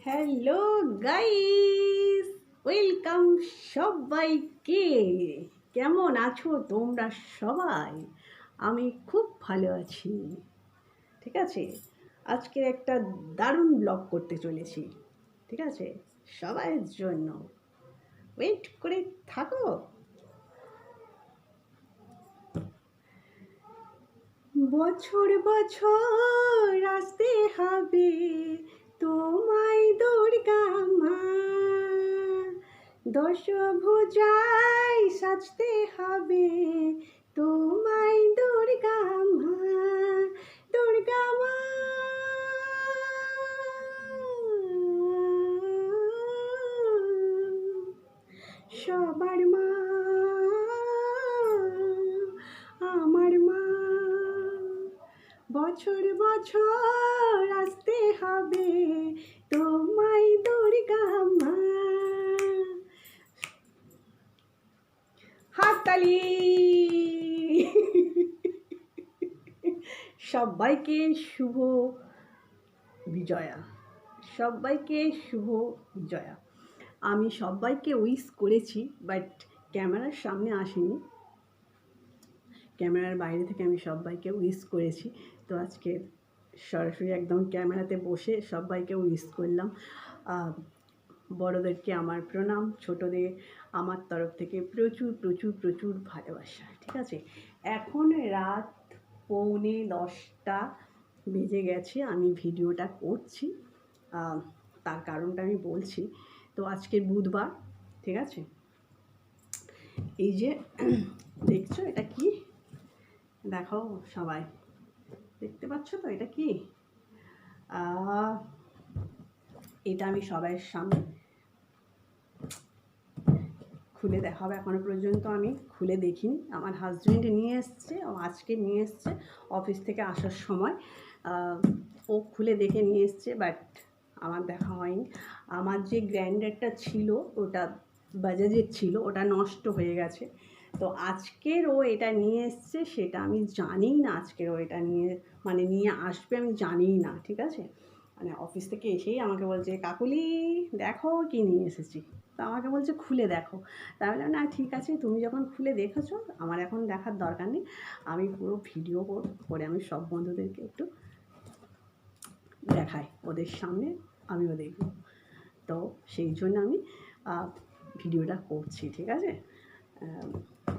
Hello guys, welcome সবাইকে। কেমন আছো তোমরা সবাই? আমি খুব ভালো আছি। ঠিক আছে, আজকে একটা দারুণ ব্লগ করতে চলেছি। ঠিক আছে, সবাইয়ের জন্য ওয়েট করে থাকো। বছর বছর আসতে হবে তোমায় দুর্গা মা, দশভুজায় সাজতে হবে তোমায় দুর্গা মা, দুর্গা মা। সবার মা, আমার মা। বছর বছর আসতে হবে তোমায় দুর্গা মা। হাততালি। সবাইকে শুভ বিজয়া, সবাইকে শুভ বিজয়া। আমি সবাইকে উইশ করেছি, বাট ক্যামেরার সামনে আসিনি, ক্যামেরার বাইরে থেকে আমি সবাইকে উইশ করেছি। তো আজকে সরাসরি একদম ক্যামেরাতে বসে সবাইকে উইশ করলাম। বড়োদেরকে আমার প্রণাম, ছোটোদের আমার তরফ থেকে প্রচুর প্রচুর প্রচুর ভালোবাসা। ঠিক আছে, এখন রাত 9:45 বেজে গেছে, আমি ভিডিওটা করছি। তার কারণটা আমি বলছি। তো আজকের বুধবার, ঠিক আছে। এই যে দেখছো এটা কি, দেখো সবাই, দেখতে পাচ্ছ তো এটা কি? এটা আমি সবাইয়ের সামনে খুলে দেখাবো। এখনো পর্যন্ত আমি খুলে দেখিনি। আমার হাজব্যান্ড নিয়ে এসছে, আজকে নিয়ে এসছে অফিস থেকে আসার সময়। ও খুলে দেখে নিয়ে এসছে, বাট আমার দেখা হয়নি। আমার যে গ্রাইন্ডারটা ছিল ওটা বাজাজের ছিল, ওটা নষ্ট হয়ে গেছে। তো আজকের ও এটা নিয়ে এসছে, সেটা আমি জানিই না। আজকের ও এটা নিয়ে আসবে আমি জানিই না। ঠিক আছে, মানে অফিস থেকে এসেই আমাকে বলছে, কাকুলি দেখো কি নিয়ে এসেছি। তো আমাকে বলছে খুলে দেখো। তাহলে না, ঠিক আছে, তুমি যখন খুলে দেখেছো আমার এখন দেখার দরকার নেই। আমি পুরো ভিডিও করে আমি সব বন্ধুদেরকে একটু দেখাই, ওদের সামনে আমিও দেখব। তো সেই জন্য আমি ভিডিওটা করছি। ঠিক আছে,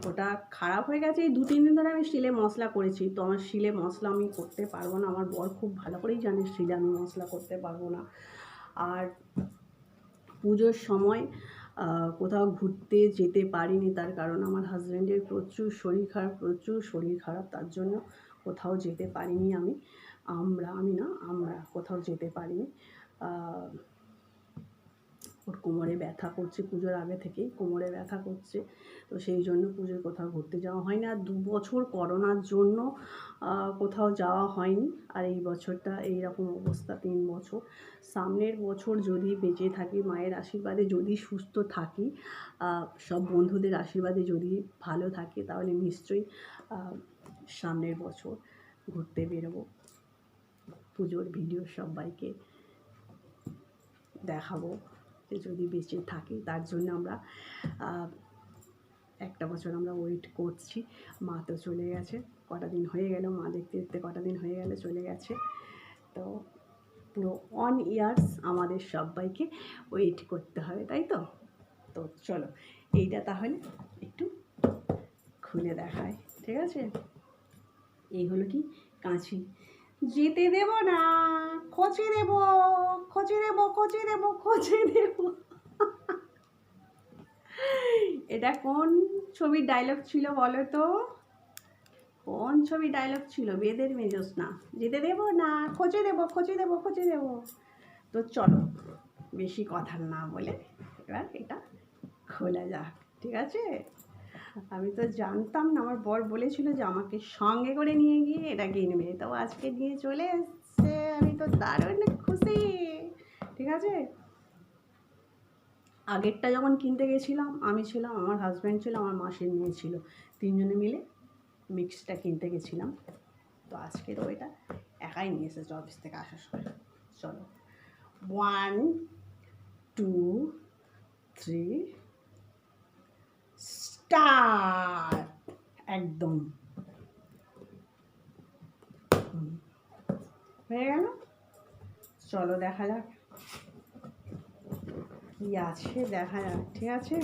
ওটা খারাপ হয়ে গেছে। এই 2-3 দিন ধরে আমি শিলে মশলা করেছি। তো আমার শিলে মশলা আমি করতে পারবো না। আমার বর খুব ভালো করেই জানে শিলে আমি মশলা করতে পারবো না। আর পুজোর সময় কোথাও ঘুরতে যেতে পারিনি, তার কারণ আমার হাজব্যান্ডের প্রচুর শরীর খারাপ, তার জন্য কোথাও যেতে পারিনি আমরা কোথাও যেতে পারিনি। ওর কোমরে ব্যথা করছে, পুজোর আগে থেকেই কোমরে ব্যথা করছে। তো সেই জন্য পুজোয় কোথাও ঘুরতে যাওয়া হয় না। 2 বছর করোনার জন্য কোথাও যাওয়া হয়নি। আর এই বছরটা এইরকম অবস্থা, 3 বছর। সামনের বছর যদি বেঁচে থাকি, মায়ের আশীর্বাদে যদি সুস্থ থাকি, সব বন্ধুদের আশীর্বাদে যদি ভালো থাকি, তাহলে নিশ্চয়ই সামনের বছর ঘুরতে বেরোবো। পুজোর ভিডিও সবাইকে দেখাবো যদি বেঁচে থাকি। তার জন্য আমরা একটা বছর আমরা ওয়েট করছি। মা তো চলে গেছে, কটা দিন হয়ে গেল, মা দেখতে দেখতে কটা দিন হয়ে গেল চলে গেছে। তো পুরো 1 ইয়ার্স আমাদের সবাইকে ওয়েট করতে হবে, তাই তো? তো চলো এইটা তাহলে একটু খুলে দেখায়। ঠিক আছে, এই হলো কি কাঁচি। যেতে দেব না, খোঁচে দেব, খোঁচে দেব, খোঁচে দেব, খোঁচে দেব। এটা কোন ছবির ডায়লগ ছিল বলো তো? কোন ছবির ডায়লগ ছিল? বেদের মেজস না, যেতে দেব না, খোঁচে দেব, খোঁচে দেব, খোঁচে দেব। তো চলো বেশি কথা না বলে এবার এটা খোলা যাক। ঠিক আছে, আমি তো জানতাম না, আমার বর বলেছিল যে আমাকে সঙ্গে করে নিয়ে গিয়ে এটা কিনবে, তো আজকে নিয়ে চলে এসছে। আমি তো দারুণ খুশি। ঠিক আছে, আগেরটা যখন কিনতে গেছিলাম, আমি ছিলাম, আমার হাজব্যান্ড ছিল, আমার মাসির মেয়ে ছিল, 3 জনে মিলে মিক্সটা কিনতে গেছিলাম। তো আজকেরও এটা একাই নিয়ে এসেছে অফিস থেকে আসার সময়। চলো 1 2 3 স্টার্ট। একদম হয়ে গেল। চলো দেখা যাক কি আছে, দেখা যাক। ঠিক আছে,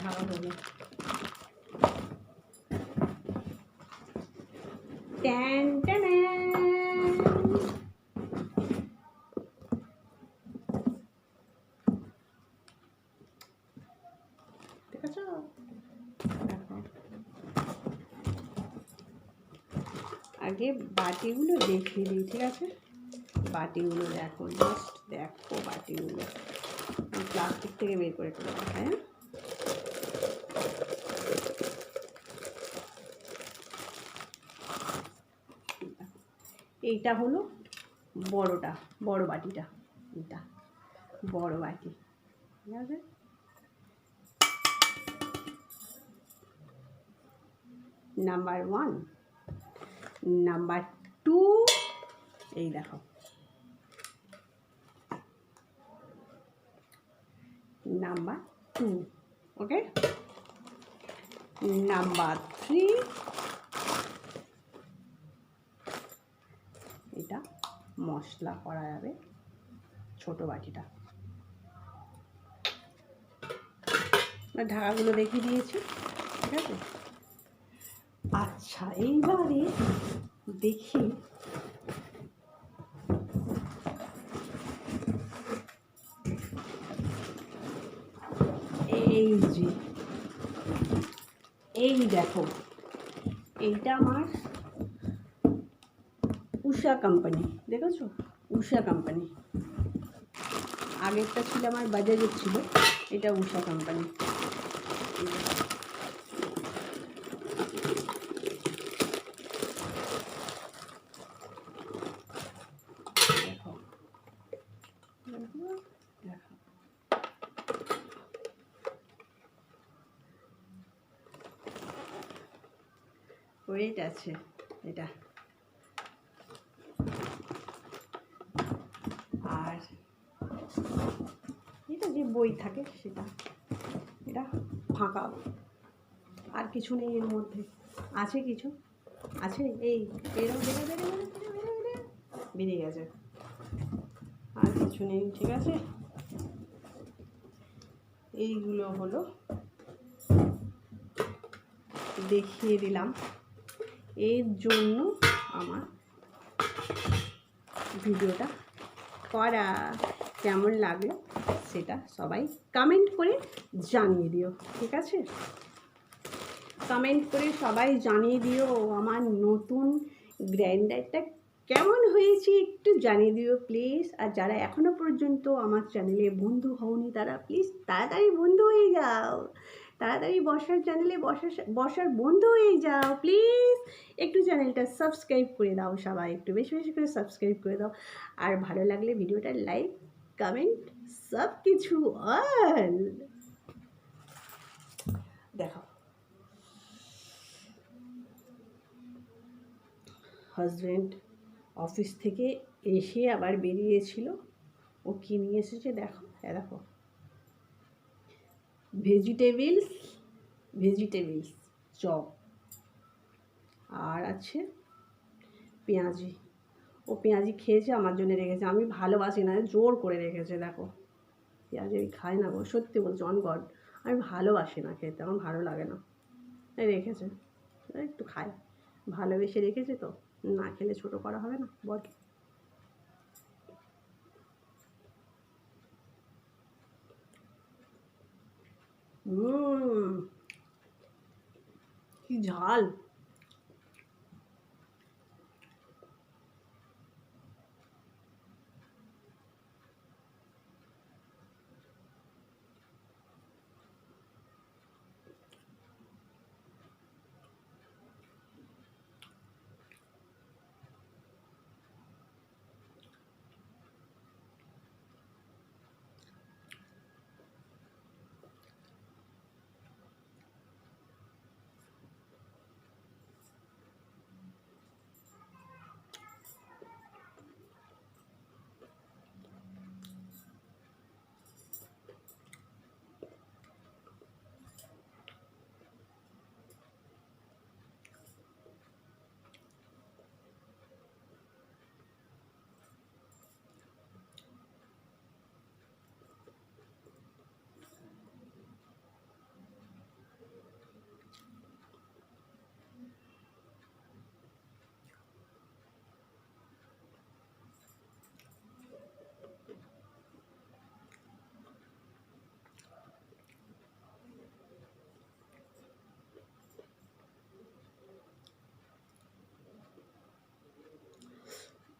ঢাকা হবে। Tan tan. ঠিক আছে, দেখো আগে বাটিগুলো দেখিয়ে দিই। ঠিক আছে, বাটিগুলো দেখো, জাস্ট দেখো বাটিগুলো। প্লাস্টিক থেকে বের করে করে হ্যাঁ। এইটা হলো বড়টা, বড় বাটিটা, এটা বড় বাটি। ঠিক আছে, নাম্বার 1, নাম্বার 2, এই দেখো নাম্বার 2। ওকে, নাম্বার 3, এটা মশলা করা যাবে, ছোট বাটিটা। ঢাকাগুলো দেখিয়ে দিয়েছি। ঠিক আছে, আচ্ছা এইবারে দেখি এই যে, এই দেখো, এইটা আমার উষা কোম্পানি। দেখেছো, উষা কোম্পানি। আগেরটা ছিল আমার বাজাজের ছিল, এটা উষা কোম্পানি। দেখো দেখো দেখো, ওয়েট আছে এটা। আর এটা যে বই থাকে সেটা, এটা ফাঁকা, আর কিছু নেই এর মধ্যে। আছে কিছু, আছে এই এরকম বেরিয়ে গেছে, আর কিছু নেই। ঠিক আছে, এইগুলো হলো দেখিয়ে দিলাম। এর জন্য আমার ভিডিওটা করা। কেমন লাগলো সেটা সবাই কমেন্ট করে জানিয়ে দিও। ঠিক আছে, কমেন্ট করে সবাই জানিয়ে দিও আমার নতুন গ্রাইন্ডারটা কেমন হয়েছে, একটু জানিয়ে দিও প্লিজ। আর যারা এখনও পর্যন্ত আমার চ্যানেলে বন্ধু হওনি তারা প্লিজ তাড়াতাড়ি বন্ধু হয়ে যাও, তাড়াতাড়ি বর্ষার চ্যানেলে বর্ষার বন্ধু হয়ে যাও প্লিজ। একটু চ্যানেলটা সাবস্ক্রাইব করে দাও, সবাই একটু বেশি বেশি করে সাবস্ক্রাইব করে দাও। আর ভালো লাগলে ভিডিওটা লাইক কমেন্ট সব কিছু অল। দেখো, হাজব্যান্ড অফিস থেকে এসে আবার বেরিয়েছিল, ও কী নিয়ে এসেছে দেখো। হ্যাঁ দেখো, ভেজিটেবলস চপ, আর আছে পেঁয়াজি। ও পেঁয়াজি খেয়েছে, আমার জন্য রেখেছে। আমি ভালোবাসি না, জোর করে রেখেছে। দেখো, পেঁয়াজি আমি খাই না গো, সত্যি বলছি, অন গড আমি ভালোবাসি না খেতে, আমার ভালো লাগে না, রেখেছে। একটু খাই, ভালোবেসে রেখেছে তো, না খেলে ছোটো করা হবে না বল। কি ঝাল।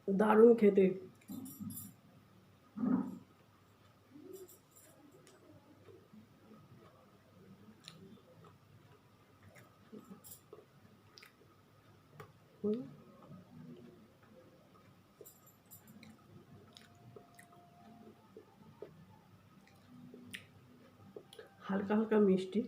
দারুণ খেতে। হালকা হালকা মিষ্টি।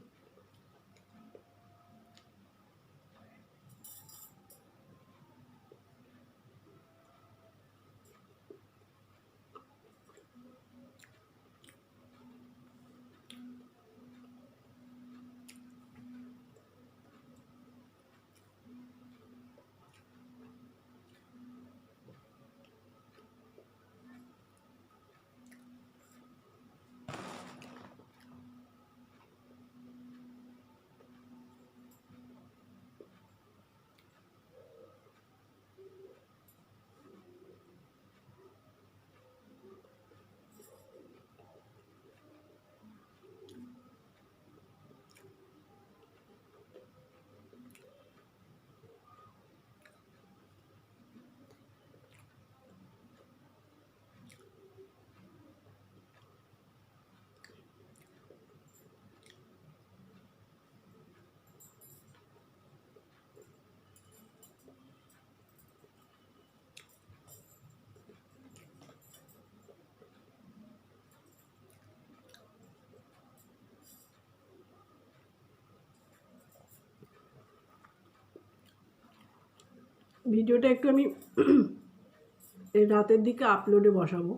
ভিডিওটা একটু আমি রাতের দিকে আপলোডে বসাবো,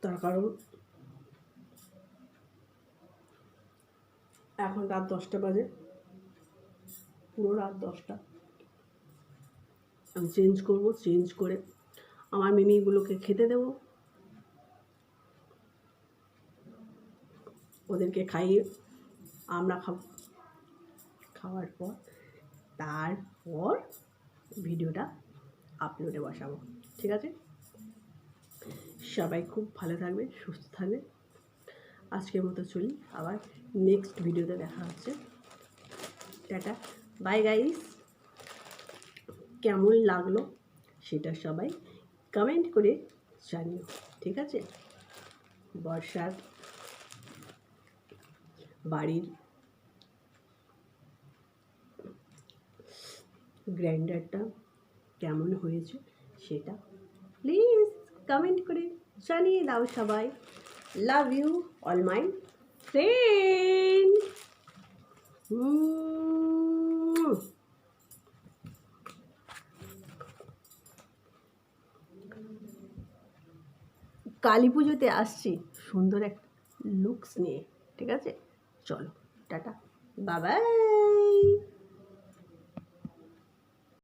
তার কারণ এখন রাত 10টা বাজে, পুরো রাত 10টা। আমি চেঞ্জ করব, চেঞ্জ করে আমার মিমিগুলোকে খেতে দেব, ওদেরকে খাইয়ে আমরা খাবো। খাওয়ার পর তারপর ভিডিওটা আপলোডে বসাবো, ঠিক আছে? সবাই খুব ভালো থাকবে, সুস্থ থাকবে। আজকের মতো চলি, আবার নেক্সট ভিডিওতে দেখা হচ্ছে। Tata, bye guys. কেমন লাগলো সেটা সবাই কমেন্ট করে জানিও, ঠিক আছে? বর্ষার বাড়ির গ্রাইন্ডারটা কেমন হয়েছে সেটা প্লিজ কমেন্ট করে জানিয়ে দাও সবাই। Love you all my friend. Kali পুজোতে আসছি সুন্দর একটা লুকস নিয়ে, ঠিক আছে? চলো, টাটা, বাই বাই।